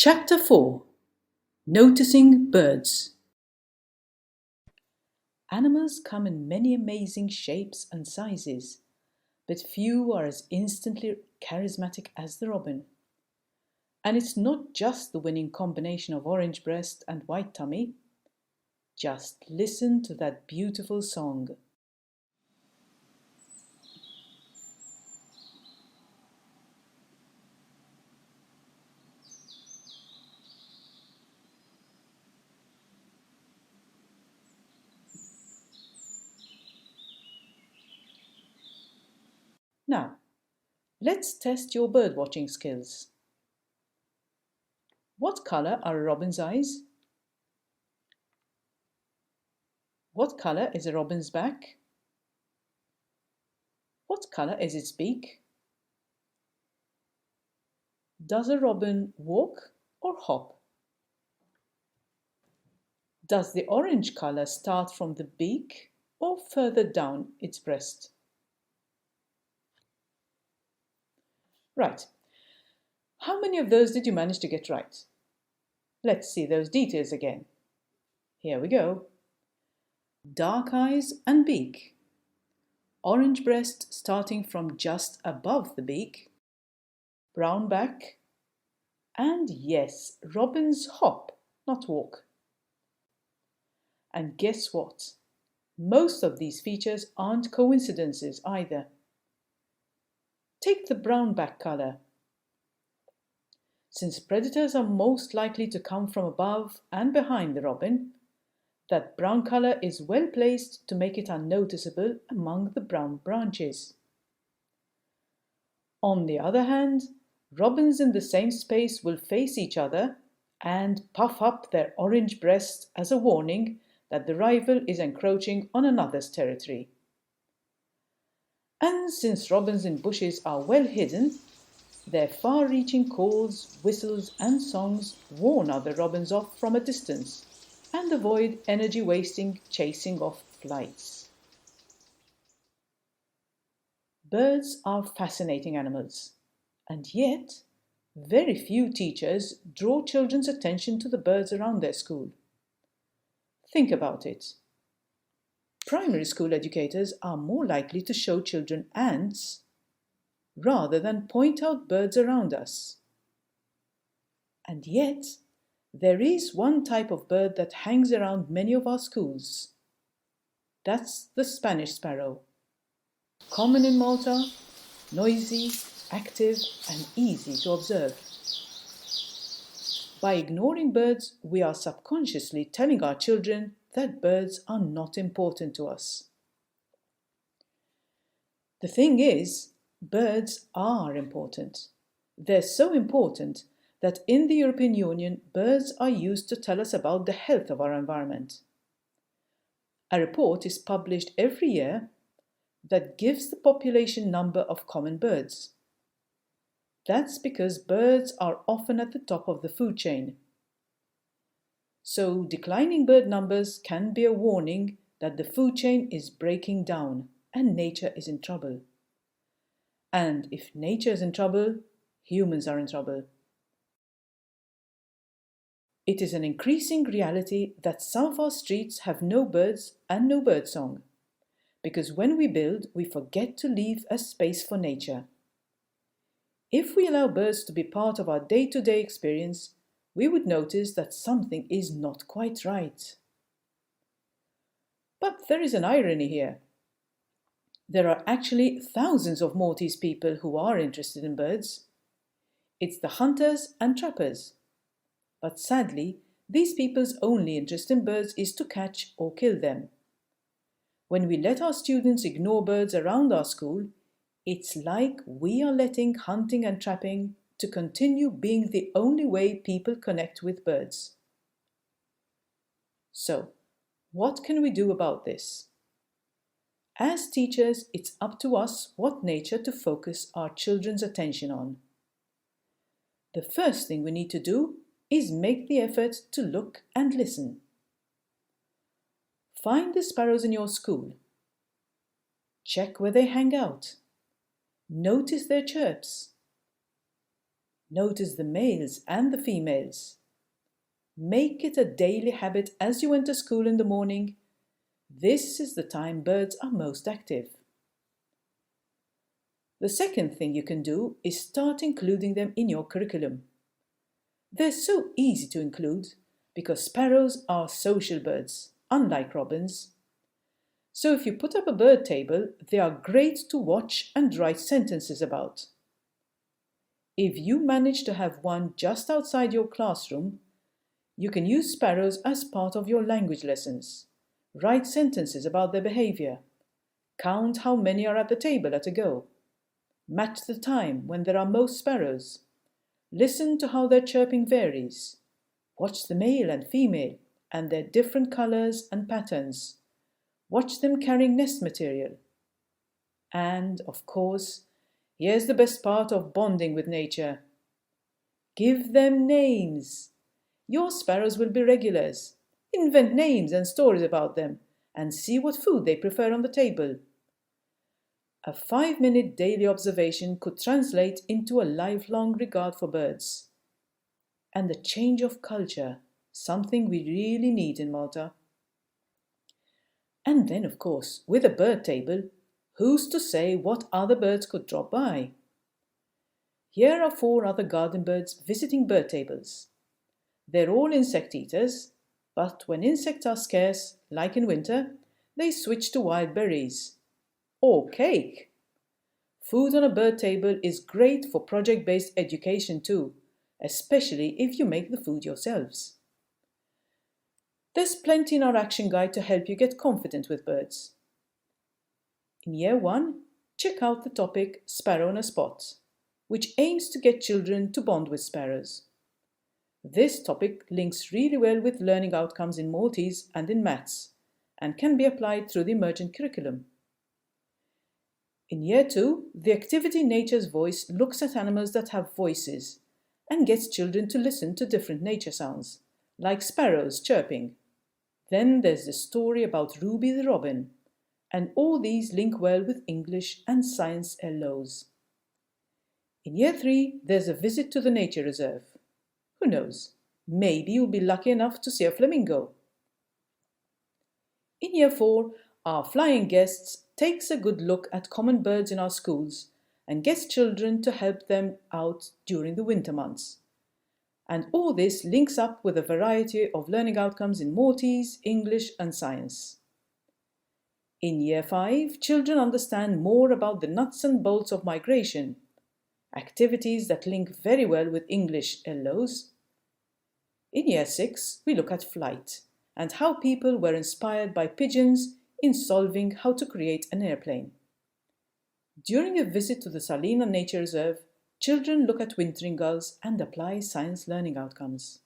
Chapter 4. Noticing Birds. Animals come in many amazing shapes and sizes, but few are as instantly charismatic as the robin. And it's not just the winning combination of orange breast and white tummy. Just listen to that beautiful song. Now, let's test your bird-watching skills. What color are a robin's eyes? What color is a robin's back? What color is its beak? Does a robin walk or hop? Does the orange color start from the beak or further down its breast? Right. How many of those did you manage to get right? Let's see those details again. Here we go. Dark eyes and beak. Orange breast starting from just above the beak. Brown back. And yes, robins hop, not walk. And guess what? Most of these features aren't coincidences either. Take the brown back color. Since predators are most likely to come from above and behind the robin, that brown color is well placed to make it unnoticeable among the brown branches. On the other hand, robins in the same space will face each other and puff up their orange breast as a warning that the rival is encroaching on another's territory. And since robins in bushes are well hidden, their far-reaching calls, whistles and songs warn other robins off from a distance and avoid energy-wasting chasing off flights. Birds are fascinating animals, and yet very few teachers draw children's attention to the birds around their school. Think about it. Primary school educators are more likely to show children ants rather than point out birds around us. And yet, there is one type of bird that hangs around many of our schools. That's the Spanish sparrow. Common in Malta, noisy, active, and easy to observe. By ignoring birds, we are subconsciously telling our children that birds are not important to us. The thing is, birds are important. They're so important that in the European Union, birds are used to tell us about the health of our environment. A report is published every year that gives the population number of common birds. That's because birds are often at the top of the food chain. So declining bird numbers can be a warning that the food chain is breaking down and nature is in trouble. And if nature is in trouble, humans are in trouble. It is an increasing reality that some of our streets have no birds and no birdsong, because when we build, we forget to leave a space for nature. If we allow birds to be part of our day-to-day experience, we would notice that something is not quite right. But there is an irony here. There are actually thousands of Maltese people who are interested in birds. It's the hunters and trappers. But sadly, these people's only interest in birds is to catch or kill them. When we let our students ignore birds around our school, it's like we are letting hunting and trapping to continue being the only way people connect with birds. So, what can we do about this? As teachers, it's up to us what nature to focus our children's attention on. The first thing we need to do is make the effort to look and listen. Find the sparrows in your school. Check where they hang out. Notice their chirps. Notice the males and the females. Make it a daily habit as you enter school in the morning. This is the time birds are most active. The second thing you can do is start including them in your curriculum. They're so easy to include because sparrows are social birds, unlike robins. So if you put up a bird table, they are great to watch and write sentences about. If you manage to have one just outside your classroom, you can use sparrows as part of your language lessons. Write sentences about their behavior. Count how many are at the table at a go. Match the time when there are most sparrows. Listen to how their chirping varies. Watch the male and female and their different colors and patterns. Watch them carrying nest material. And, of course, here's the best part of bonding with nature. Give them names. Your sparrows will be regulars. Invent names and stories about them and see what food they prefer on the table. A 5-minute daily observation could translate into a lifelong regard for birds. And a change of culture, something we really need in Malta. And then, of course, with a bird table, who's to say what other birds could drop by? Here are 4 other garden birds visiting bird tables. They're all insect eaters, but when insects are scarce, like in winter, they switch to wild berries. Or cake. Food on a bird table is great for project-based education too, especially if you make the food yourselves. There's plenty in our action guide to help you get confident with birds. In Year 1, check out the topic Sparrow on a Spot, which aims to get children to bond with sparrows. This topic links really well with learning outcomes in Maltese and in maths, and can be applied through the emergent curriculum. In Year 2, the activity Nature's Voice looks at animals that have voices and gets children to listen to different nature sounds, like sparrows chirping. Then there's the story about Ruby the robin, and all these link well with English and science LOs. In Year 3, there's a visit to the nature reserve. Who knows, maybe you'll be lucky enough to see a flamingo. In Year 4, our flying guests takes a good look at common birds in our schools and gets children to help them out during the winter months. And all this links up with a variety of learning outcomes in Maltese, English and science. In Year 5, children understand more about the nuts and bolts of migration, activities that link very well with English LOs. In Year 6, we look at flight and how people were inspired by pigeons in solving how to create an airplane. During a visit to the Salina Nature Reserve, children look at wintering gulls and apply science learning outcomes.